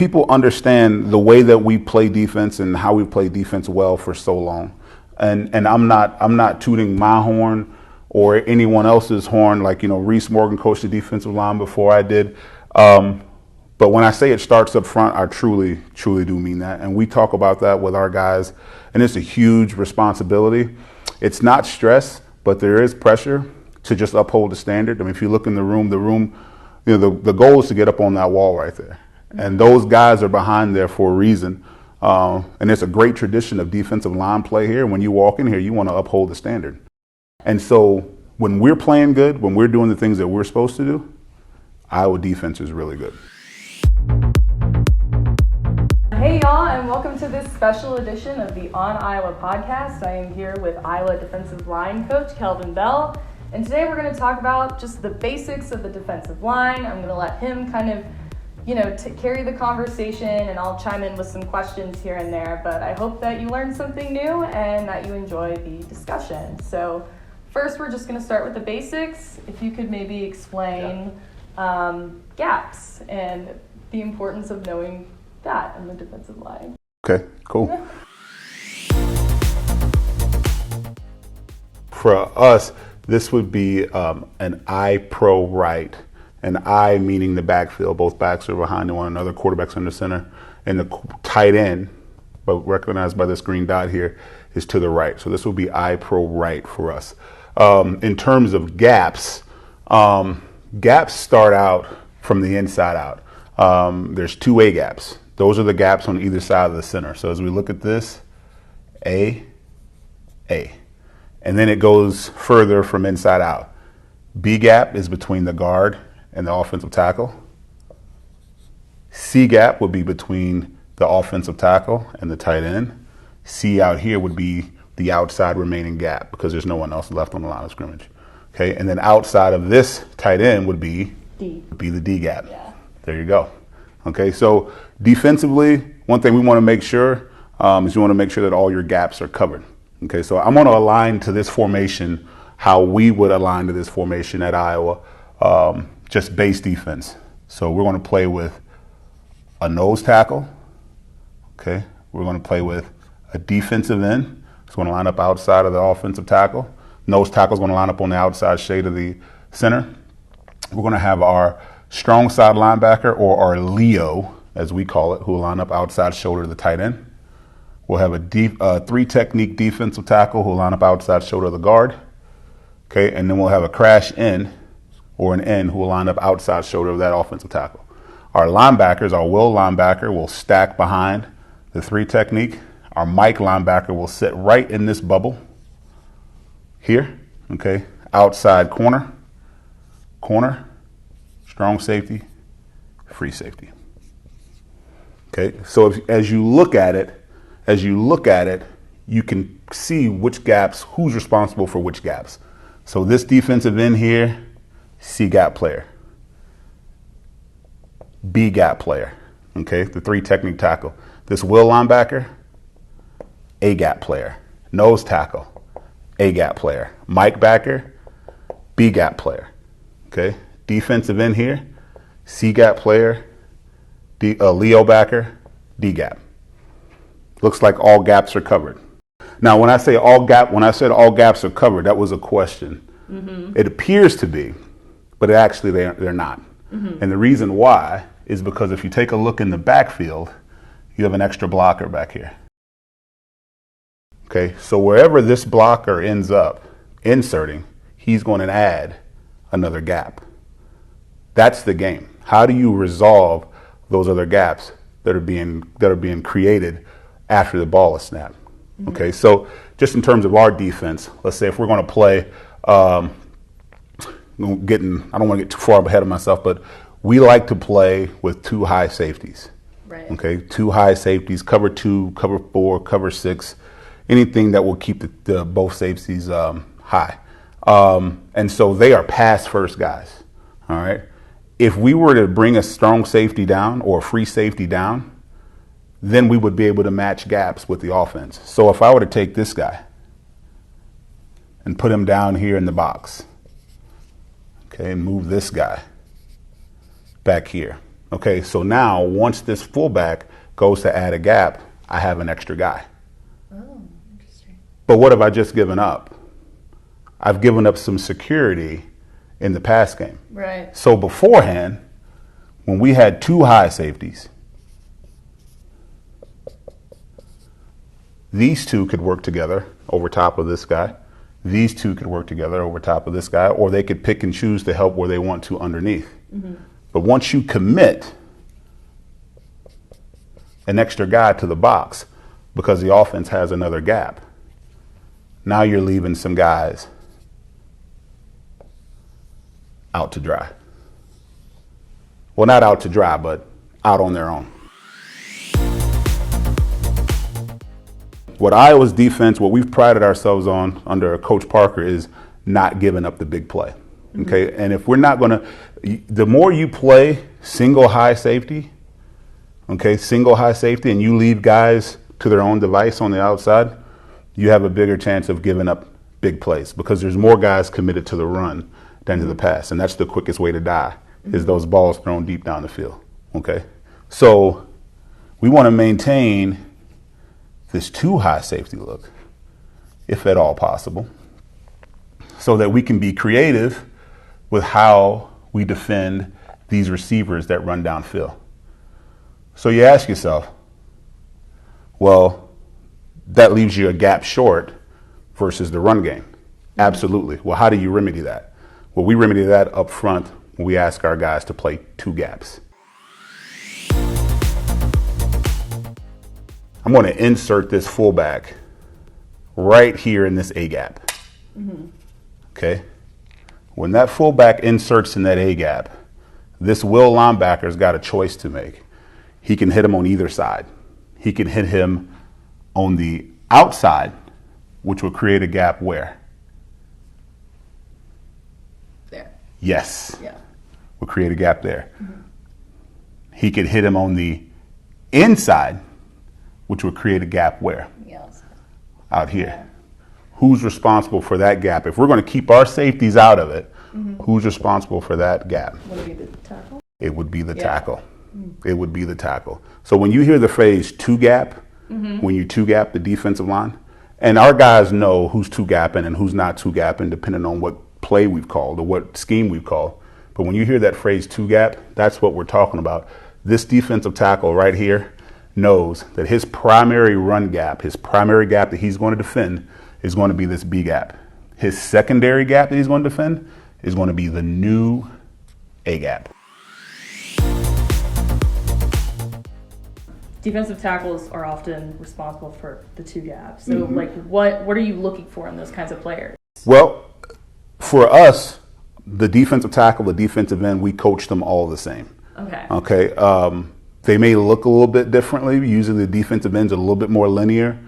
people understand the way that we play defense and how we play defense well for so long. And I'm not tooting my horn or anyone else's horn. Like, Reese Morgan coached the defensive line before I did. But when I say it starts up front, I truly, truly do mean that. And we talk about that with our guys. And it's a huge responsibility. It's not stress, but there is pressure to just uphold the standard. I mean, if you look in the room, the goal is to get up on that wall right there. And those guys are behind there for a reason. And it's a great tradition of defensive line play here. When you walk in here, you want to uphold the standard. And so when we're playing good, when we're doing the things that we're supposed to do, Iowa defense is really good. Hey y'all, and welcome to this special edition of the On Iowa podcast. I am here with Iowa defensive line coach Kelvin Bell. And today we're going to talk about just the basics of the defensive line. I'm going to let him kind of carry the conversation, and I'll chime in with some questions here and there, but I hope that you learned something new and that you enjoy the discussion. So first, we're just going to start with the basics. If you could maybe explain gaps and the importance of knowing that in the defensive line. Okay, cool. For us, this would be an I pro right. And I meaning the backfield, both backs are behind one another, quarterback's under center, and the tight end, but recognized by this green dot here, is to the right. So this will be I pro right for us. In terms of gaps, gaps start out from the inside out. There's two A gaps. Those are the gaps on either side of the center. So as we look at this, A. And then it goes further from inside out. B gap is between the guard and the offensive tackle. C gap would be between the offensive tackle and the tight end. C out here would be the outside remaining gap because there's no one else left on the line of scrimmage. Okay, and then outside of this tight end would be the D gap. Yeah. There you go. Okay, so defensively, one thing we want to make sure is you want to make sure that all your gaps are covered. Okay, so I'm going to align to this formation how we would align to this formation at Iowa. Just base defense. So we're going to play with a nose tackle. Okay. We're going to play with a defensive end. It's going to line up outside of the offensive tackle. Nose tackle is going to line up on the outside shade of the center. We're going to have our strong side linebacker, or our Leo, as we call it, who will line up outside shoulder of the tight end. We'll have a three technique defensive tackle who will line up outside shoulder of the guard. Okay. And then we'll have a crash end, or an end, who will line up outside shoulder of that offensive tackle. Our linebackers, our will linebacker will stack behind the three technique. Our Mike linebacker will sit right in this bubble here, okay? Outside corner, strong safety, free safety. Okay, so as you look at it, you can see which gaps, who's responsible for which gaps. So this defensive end here, C gap player, B gap player, okay, the three technique tackle. This will linebacker, A gap player. Nose tackle, A gap player. Mike backer, B gap player, okay. Defensive end here, C gap player, Leo backer, D gap. Looks like all gaps are covered. Now, when I said all gaps are covered, that was a question. Mm-hmm. It appears to be, but actually they're not. Mm-hmm. And the reason why is because if you take a look in the backfield, you have an extra blocker back here. Okay, so wherever this blocker ends up inserting, he's going to add another gap. That's the game. How do you resolve those other gaps that are being created after the ball is snapped? Mm-hmm. Okay, so just in terms of our defense, let's say if we're going to play, I don't want to get too far ahead of myself, but we like to play with two high safeties. Right. Okay, two high safeties, cover 2, cover 4, cover 6, anything that will keep the both safeties high. And so they are pass first guys. All right. If we were to bring a strong safety down or a free safety down, then we would be able to match gaps with the offense. So if I were to take this guy and put him down here in the box, okay, and move this guy back here, Okay, so now once this fullback goes to add a gap, I have an extra guy. Oh, interesting. But what have I just given up? I've given up some security in the pass game. Right. So beforehand, when we had two high safeties, these two could work together over top of this guy. These two could work together over top of this guy, or they could pick and choose to help where they want to underneath. Mm-hmm. But once you commit an extra guy to the box because the offense has another gap, now you're leaving some guys out to dry. Well, not out to dry, but out on their own. What Iowa's defense, what we've prided ourselves on under Coach Parker is not giving up the big play. Okay, mm-hmm. And if we're not going to, the more you play single high safety, and you leave guys to their own device on the outside, you have a bigger chance of giving up big plays because there's more guys committed to the run than to the pass. And that's the quickest way to die, is those balls thrown deep down the field. Okay, so we want to maintain this too high safety look, if at all possible, so that we can be creative with how we defend these receivers that run downfield. So you ask yourself, well, that leaves you a gap short versus the run game. Absolutely. Well, how do you remedy that? Well, we remedy that up front when we ask our guys to play two gaps. I'm going to insert this fullback right here in this A gap. Mm-hmm. Okay? When that fullback inserts in that A gap, this will linebacker's got a choice to make. He can hit him on either side. He can hit him on the outside, which will create a gap where? There. Yes. Yeah. Will create a gap there. Mm-hmm. He could hit him on the inside, which would create a gap where? Yes. Out here. Yeah. Who's responsible for that gap? If we're going to keep our safeties out of it, who's responsible for that gap? Would it be the tackle? It would be the tackle. It would be the tackle. So when you hear the phrase two gap, when you two gap the defensive line, and our guys know who's two gapping and who's not two gapping depending on what play we've called or what scheme we've called. But when you hear that phrase two gap, that's what we're talking about. This defensive tackle right here knows that his primary run gap, his primary gap that he's going to defend is going to be this B gap. His secondary gap that he's going to defend is going to be the new A gap. Defensive tackles are often responsible for the two gaps. So, what are you looking for in those kinds of players? Well, for us, the defensive tackle, the defensive end, we coach them all the same. Okay. They may look a little bit differently. Usually the defensive ends are a little bit more linear,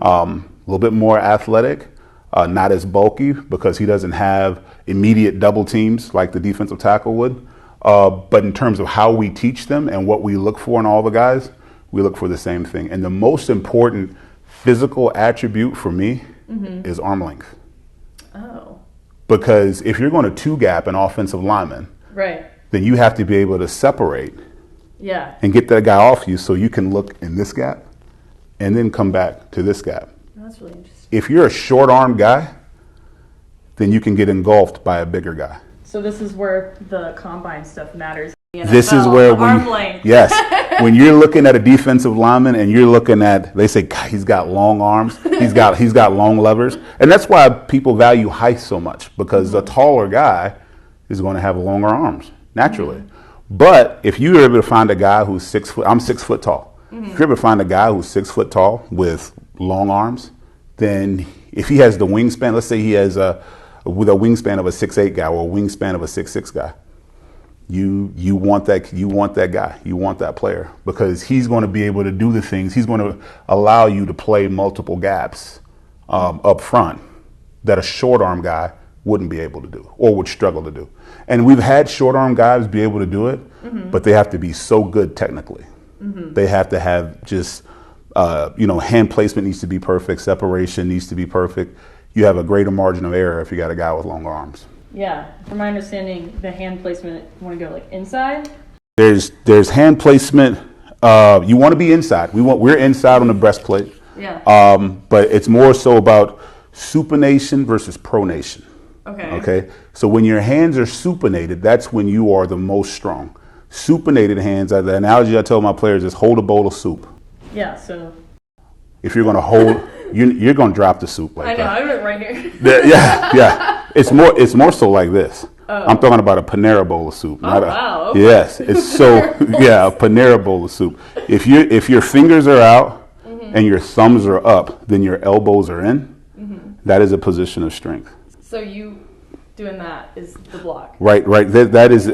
a little bit more athletic, not as bulky because he doesn't have immediate double teams like the defensive tackle would. But in terms of how we teach them and what we look for in all the guys, we look for the same thing. And the most important physical attribute for me is arm length. Oh. Because if you're going to two gap an offensive lineman, right, then you have to be able to separate and get that guy off you so you can look in this gap and then come back to this gap. That's really interesting. If you're a short arm guy, then you can get engulfed by a bigger guy. So this is where the combine stuff matters. This is where arm length. Yes, when you're looking at a defensive lineman and you're looking at, they say, God, he's got long arms, he's got long levers, and that's why people value height so much because a taller guy is going to have longer arms naturally. But if you're able to find a guy who's 6 foot, I'm 6 foot tall. If you're able to find a guy who's 6 foot tall with long arms, then if he has the wingspan, let's say he has with a wingspan of a 6'8" guy or a wingspan of a 6'6" guy, you want that guy, you want that player because he's going to be able to do the things. He's going to allow you to play multiple gaps up front that a short arm guy wouldn't be able to do or would struggle to do. And we've had short arm guys be able to do it, but they have to be so good technically. They have to have just hand placement needs to be perfect, separation needs to be perfect. You have a greater margin of error if you got a guy with long arms. Yeah, from my understanding, the hand placement, you want to go like inside? There's hand placement. You want to be inside. We're inside on the breastplate. Yeah. But it's more so about supination versus pronation. Okay. Okay. So when your hands are supinated, that's when you are the most strong. Supinated hands, the analogy I tell my players is hold a bowl of soup. Yeah. So. If you're going to hold, you're going to drop the soup like that. I know. I have it right here. Yeah. It's more so like this. Oh. I'm talking about a Panera bowl of soup. Wow. Okay. Yes. It's so a Panera bowl of soup. If your fingers are out and your thumbs are up, then your elbows are in. That is a position of strength. So you doing that is the block. Right. That is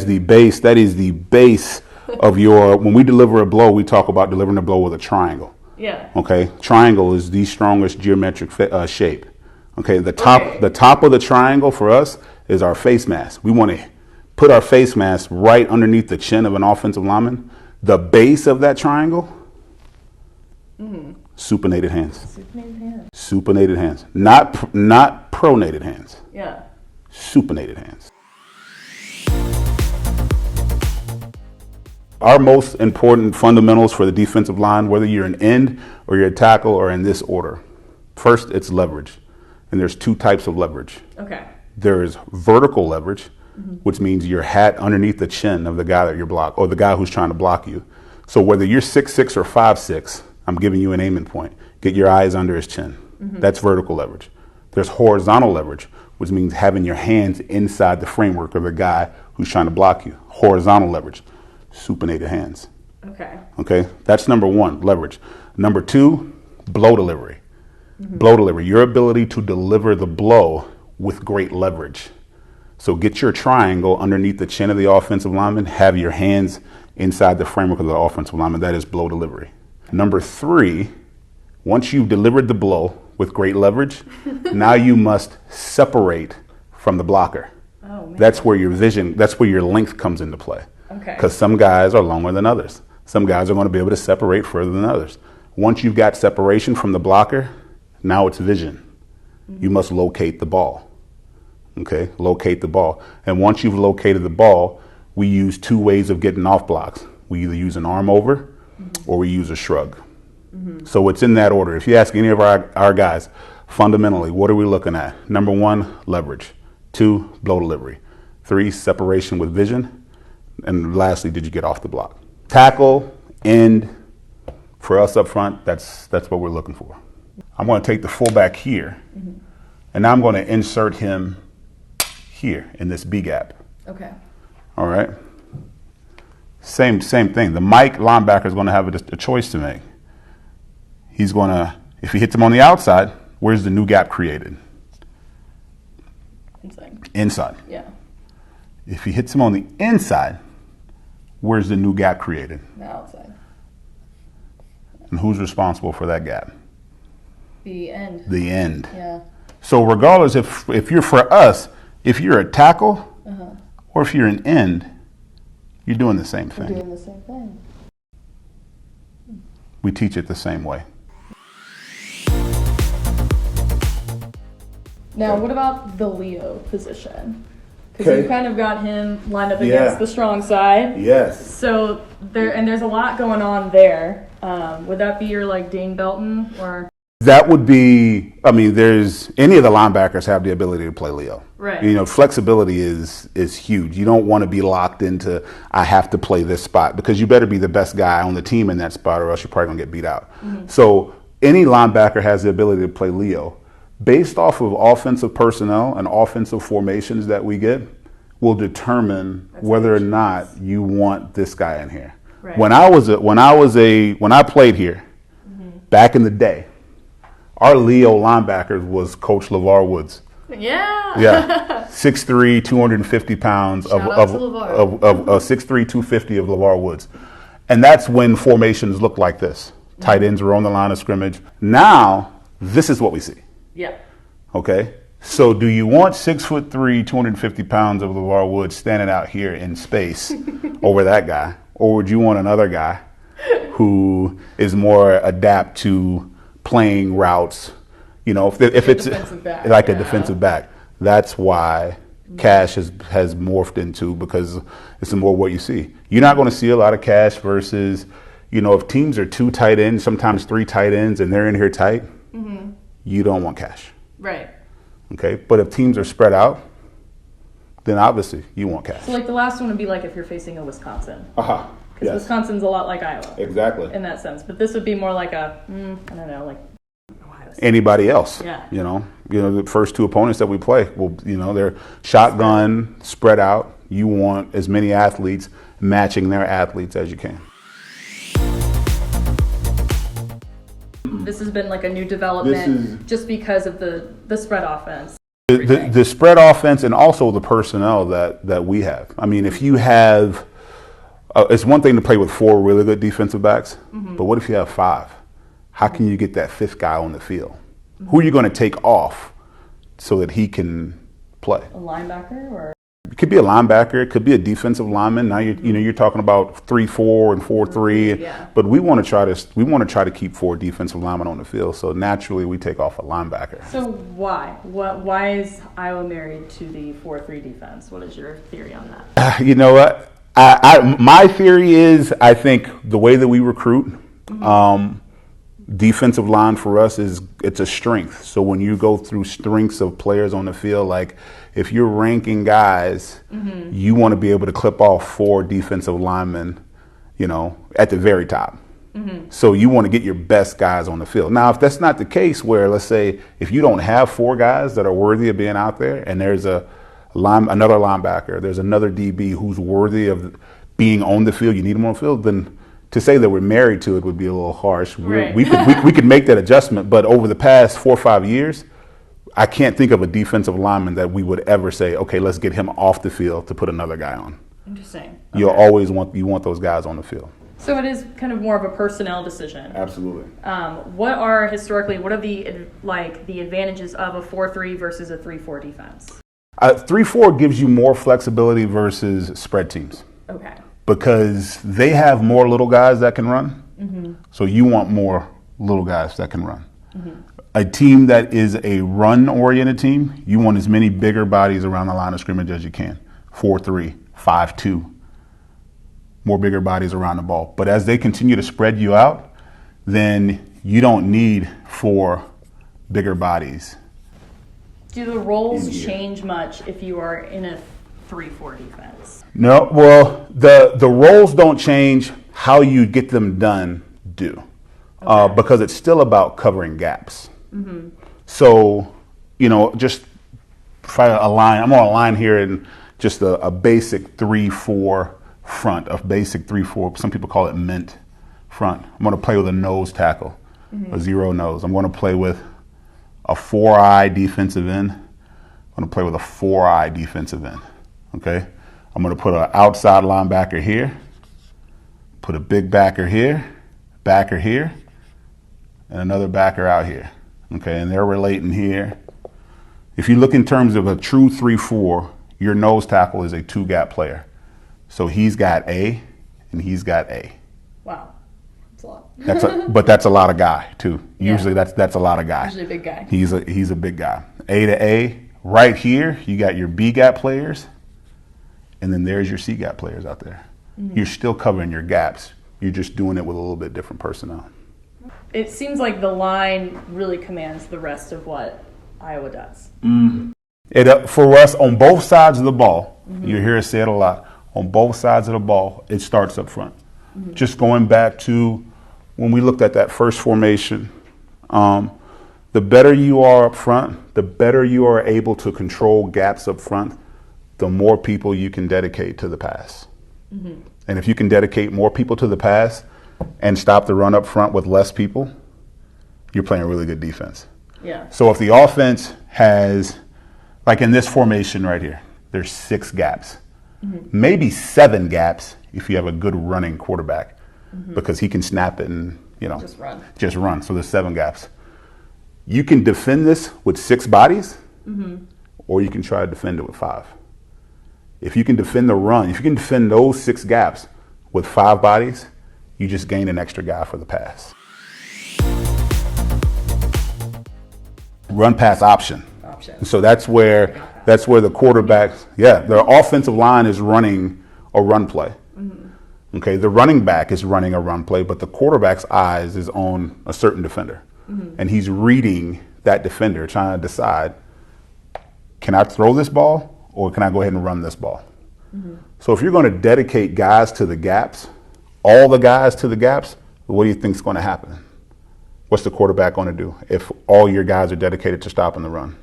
the base. That is the base of your. When we deliver a blow, we talk about delivering a blow with a triangle. Yeah. Okay. Triangle is the strongest geometric shape. Okay. The top of the triangle for us is our face mask. We want to put our face mask right underneath the chin of an offensive lineman. The base of that triangle. Supinated hands. Supinated hands. Supinated hands. Not pronated hands. Yeah. Supinated hands. Our most important fundamentals for the defensive line, whether you're an end or you're a tackle, are in this order. First, it's leverage. And there's two types of leverage. Okay. There is vertical leverage, which means your hat underneath the chin of the guy that you're blocking, or the guy who's trying to block you. So whether you're 6'6" or 5'6", I'm giving you an aiming point. Get your eyes under his chin. That's vertical leverage. There's horizontal leverage, which means having your hands inside the framework of the guy who's trying to block you. Horizontal leverage. Supinated hands. Okay. That's number one, leverage. Number two, blow delivery. Blow delivery. Your ability to deliver the blow with great leverage. So get your triangle underneath the chin of the offensive lineman. Have your hands inside the framework of the offensive lineman. That is blow delivery. Number three, once you've delivered the blow with great leverage, now you must separate from the blocker. Oh, man. That's where your vision, that's where your length comes into play. Okay. Because some guys are longer than others. Some guys are going to be able to separate further than others. Once you've got separation from the blocker, now it's vision. You must locate the ball. Okay, locate the ball. And once you've located the ball, we use two ways of getting off blocks. We either use an arm over or we use a shrug. So it's in that order. If you ask any of our guys, fundamentally, what are we looking at? Number one, leverage. Two, blow delivery. Three, separation with vision. And lastly, did you get off the block? Tackle, end, for us up front, that's what we're looking for. I'm going to take the fullback here, and now I'm going to insert him here in this B gap. Okay. All right. Same thing. The Mike linebacker is going to have a choice to make. He's going to, if he hits him on the outside, where's the new gap created? Inside. Yeah. If he hits him on the inside, where's the new gap created? The outside. And who's responsible for that gap? The end. The end. Yeah. So regardless, if you're for us, if you're a tackle or if you're an end, you're doing the same thing. We're doing the same thing. We teach it the same way. Now, what about the Leo position? Because you kind of got him lined up against the strong side. Yes. So there's a lot going on there. Would that be your Dane Belton or? That would be. I mean, there's any of the linebackers have the ability to play Leo. Right. You know, flexibility is huge. You don't want to be locked into I have to play this spot because you better be the best guy on the team in that spot, or else you're probably gonna get beat out. So any linebacker has the ability to play Leo. Based off of offensive personnel and offensive formations that we get, will determine whether or not you want this guy in here. Right. When I played here, back in the day, our Leo linebackers was Coach LeVar Woods. Yeah. Yeah. 6'3", 250 pounds of 6'3", 250 of LeVar Woods. And that's when formations look like this. Tight ends were on the line of scrimmage. Now, this is what we see. Yeah. Okay. So do you want 6'3", 250 pounds of LeVar Woods standing out here in space over that guy? Or would you want another guy who is more adept to playing routes, you know, if it's like a defensive back? That's why cash has morphed into, because it's more what you see. You're not going to see a lot of cash versus, if teams are 2 tight ends, sometimes 3 tight ends, and they're in here tight, you don't want cash. Right. Okay, but if teams are spread out, then obviously you want cash. So like the last one would be like if you're facing a Wisconsin. Aha. Because Yes. Wisconsin's a lot like Iowa. Exactly. In that sense. But this would be more like a, I don't know, like Ohio State. Anybody else. Yeah. The first 2 opponents that we play, they're shotgun, spread out. You want as many athletes matching their athletes as you can. This has been like a new development just because of the spread offense. The spread offense, and also the personnel that we have. I mean, if you have, it's one thing to play with 4 really good defensive backs, but what if you have 5? How can you get that 5th guy on the field? Who are you going to take off so that he can play? A linebacker, or It could be a linebacker. It could be a defensive lineman. Now you're talking about 3-4 and 4-3. Yeah. But we want to try to keep 4 defensive linemen on the field. So naturally, we take off a linebacker. So why? Why is Iowa married to the 4-3 defense? What is your theory on that? You know what? My theory is, I think the way that we recruit, defensive line for us it's a strength. So when you go through strengths of players on the field, like if you're ranking guys, you want to be able to clip off 4 defensive linemen, at the very top. So you want to get your best guys on the field. Now, if that's not the case, where let's say if you don't have 4 guys that are worthy of being out there, and there's another linebacker, there's another DB who's worthy of being on the field, you need them on the field, then to say that we're married to it would be a little harsh. Right. We could make that adjustment, but over the past 4 or 5 years, I can't think of a defensive lineman that we would ever say, okay, let's get him off the field to put another guy on. Interesting. You'll always want those guys on the field. So it is kind of more of a personnel decision. Absolutely. What are the advantages of a 4-3 versus a 3-4 defense? 3-4 gives you more flexibility versus spread teams. Okay. Because they have more little guys that can run. So you want more little guys that can run. A team that is a run-oriented team, you want as many bigger bodies around the line of scrimmage as you can. 4-3, 5-2. More bigger bodies around the ball. But as they continue to spread you out, then you don't need 4 bigger bodies. Do the roles change much if you are in a 3-4 defense? No, well, the roles don't change. How you get them done do. Because it's still about covering gaps. So, just if I align, I'm going to align here in just a basic 3-4 front, a basic 3-4. Some people call it mint front. I'm going to play with a nose tackle, a 0 nose. I'm going to play with a 4-eye defensive end. I'm going to play with a 4-eye defensive end. Okay? I'm going to put an outside linebacker here, put a big backer here, and another backer out here. Okay, and they're relating here. If you look in terms of a true 3-4, your nose tackle is a 2-gap player. So he's got A, and he's got A. Wow, that's a lot. But that's a lot of guy too. Usually Yeah. that's a lot of guy. Usually a big guy. He's a big guy. A to A. Right here, you got your B gap players, and then there's your C gap players out there. You're still covering your gaps. You're just doing it with a little bit different personnel. It seems like the line really commands the rest of what Iowa does. For us, on both sides of the ball, you hear us say it a lot, on both sides of the ball, it starts up front. Just going back to when we looked at that first formation, the better you are up front, the better you are able to control gaps up front, the more people you can dedicate to the pass. And if you can dedicate more people to the pass and stop the run up front with less people, you're playing really good defense. Yeah. So if the offense has, like in this formation right here, there's 6 gaps, maybe 7 gaps if you have a good running quarterback, because he can snap it and just run. So there's 7 gaps. You can defend this with 6 bodies, or you can try to defend it with 5. If you can defend the run, if you can defend those 6 gaps with 5 bodies, you just gain an extra guy for the pass. Run pass option. So that's where That's where the quarterbacks, the offensive line is running a run play. Mm-hmm. Okay, the running back is running a run play, but the quarterback's eyes is on a certain defender. Mm-hmm. And he's reading that defender, trying to decide, can I throw this ball or can I go ahead and run this ball? Mm-hmm. So if you're going to dedicate guys to the gaps, all the guys to the gaps, what do you think is going to happen? What's the quarterback going to do if all your guys are dedicated to stopping the run?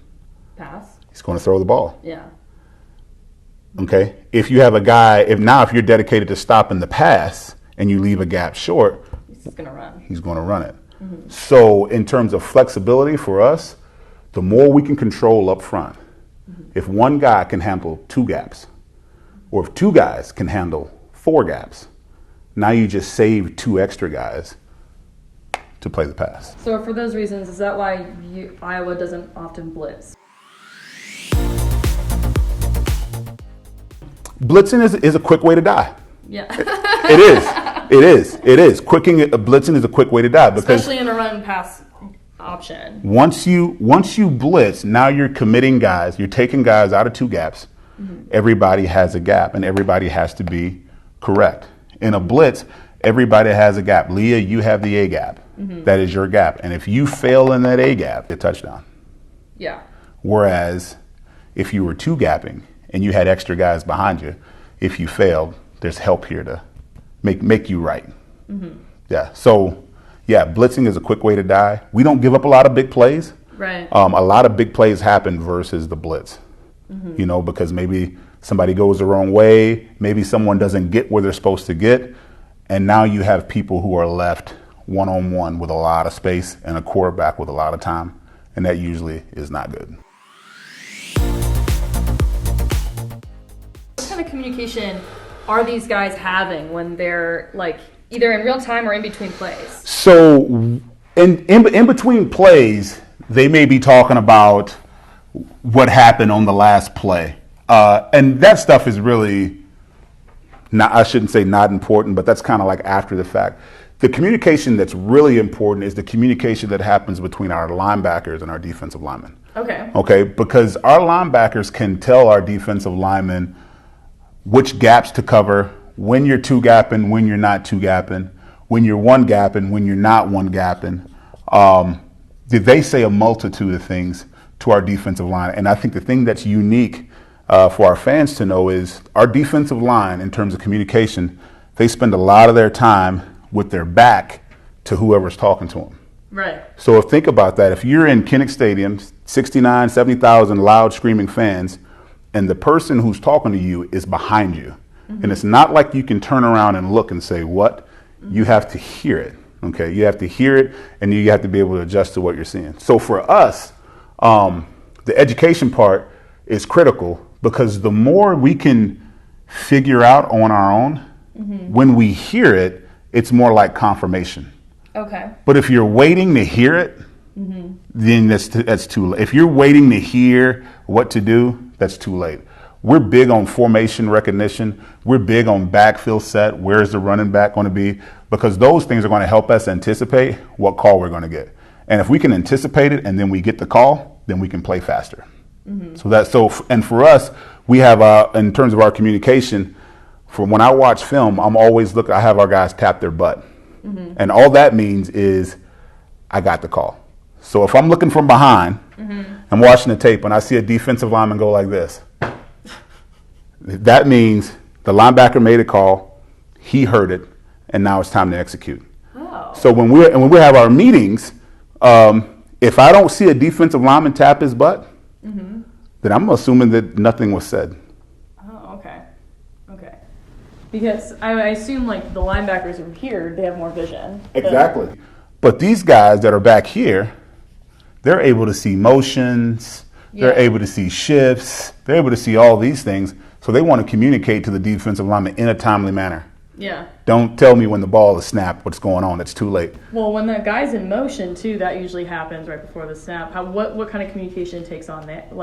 Pass. He's going to throw the ball. Yeah. Okay. If you have a guy, if you're dedicated to stopping the pass and you leave a gap short, he's going to run. He's going to run it. Mm-hmm. So in terms of flexibility for us, the more we can control up front, if one guy can handle 2 gaps, or if 2 guys can handle 4 gaps, now you just save 2 extra guys to play the pass. So for those reasons, is that why Iowa doesn't often blitz? Blitzing is a quick way to die. Yeah. It is. Blitzing is a quick way to die, because especially in a run pass option. Once you blitz, now you're committing guys. You're taking guys out of 2 gaps. Mm-hmm. Everybody has a gap, and everybody has to be correct. In a blitz, everybody has a gap. Leah, you have the A gap. Mm-hmm. That is your gap. And if you fail in that A gap, it's a touchdown. Yeah. Whereas if you were 2 gapping and you had extra guys behind you, if you failed, there's help here to make you right. Mm-hmm. Yeah. So, blitzing is a quick way to die. We don't give up a lot of big plays. Right. A lot of big plays happen versus the blitz. Mm-hmm. Because maybe somebody goes the wrong way, maybe someone doesn't get where they're supposed to get, and now you have people who are left one-on-one with a lot of space and a quarterback with a lot of time, and that usually is not good. What kind of communication are these guys having when they're either in real time or in between plays? So in between plays, they may be talking about what happened on the last play. And that stuff is really not, I shouldn't say not important, but that's kind of like after the fact. The communication that's really important is the communication that happens between our linebackers and our defensive linemen. Okay, because our linebackers can tell our defensive linemen which gaps to cover, when you're 2 gapping, when you're not 2 gapping, when you're 1 gapping, when you're not 1 gapping. They say a multitude of things to our defensive line. And I think the thing that's unique for our fans to know is our defensive line, in terms of communication, they spend a lot of their time with their back to whoever's talking to them. Right. So think about that. If you're in Kinnick Stadium, 69, 70,000 loud screaming fans, and the person who's talking to you is behind you, mm-hmm. and it's not like you can turn around and look and say, what? Mm-hmm. You have to hear it. Okay, you have to hear it, and you have to be able to adjust to what you're seeing. So for us, the education part is critical, because the more we can figure out on our own, mm-hmm. when we hear it, it's more like confirmation. Okay. But if you're waiting to hear it, mm-hmm. then that's too late. If you're waiting to hear what to do, that's too late. We're big on formation recognition. We're big on backfield set. Where's the running back going to be? Because those things are going to help us anticipate what call we're going to get. And if we can anticipate it and then we get the call, then we can play faster. Mm-hmm. And for us, we have, in terms of our communication, from when I watch film, I have our guys tap their butt. Mm-hmm. And all that means is I got the call. So if I'm looking from behind, mm-hmm. I'm watching the tape and I see a defensive lineman go like this, that means the linebacker made a call, he heard it, and now it's time to execute. Oh. So when we have our meetings, if I don't see a defensive lineman tap his butt, mm-hmm. then I'm assuming that nothing was said. Oh, okay. Because I assume the linebackers are here, they have more vision. Exactly. But these guys that are back here, they're able to see motions, they're able to see shifts, they're able to see all these things. So they want to communicate to the defensive lineman in a timely manner. Yeah. Don't tell me when the ball is snapped what's going on. It's too late. Well, when the guy's in motion too, that usually happens right before the snap. What kind of communication takes on that?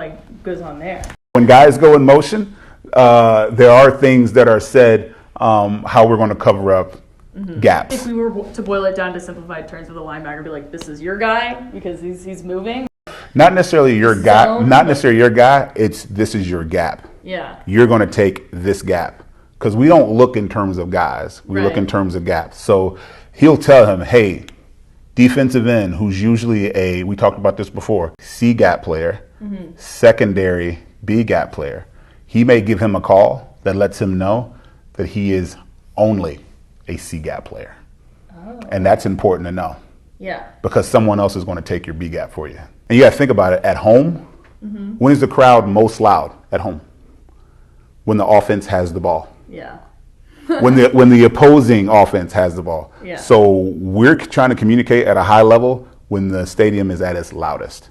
Goes on there? When guys go in motion, there are things that are said how we're going to cover up mm-hmm. gaps. If we were to boil it down to simplified terms of the linebacker, be like, this is your guy because he's moving. not necessarily your guy, Zone. not necessarily your guy. This is your gap. Yeah. You're going to take this gap because we don't look in terms of guys. We look Right. in terms of gaps. So he'll tell him, hey, defensive end, who's usually we talked about this before, C gap player, secondary B gap player. He may give him a call that lets him know that he is only a C gap player. Oh. And that's important to know Yeah. because someone else is going to take your B gap for you. And you got to think about it. At home, when is the crowd most loud? At home. When the offense has the ball. Yeah. when the opposing offense has the ball. Yeah. So we're trying to communicate at a high level when the stadium is at its loudest.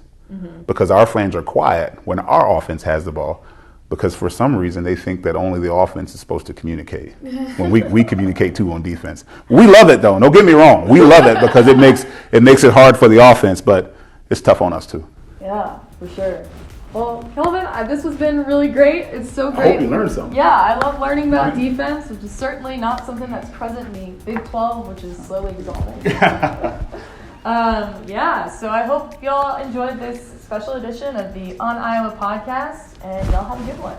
Because our fans are quiet when our offense has the ball. Because for some reason they think that only the offense is supposed to communicate. When we communicate too on defense. We love it though. Don't get me wrong. We love it because it makes it hard for the offense, but it's tough on us too. Yeah, for sure. Well, Kelvin, this has been really great. It's so I great. hope you learned something. Yeah, I love learning about defense, which is certainly not something that's present in the Big 12, which is slowly dissolving. So I hope y'all enjoyed this special edition of the On Iowa podcast, and y'all have a good one.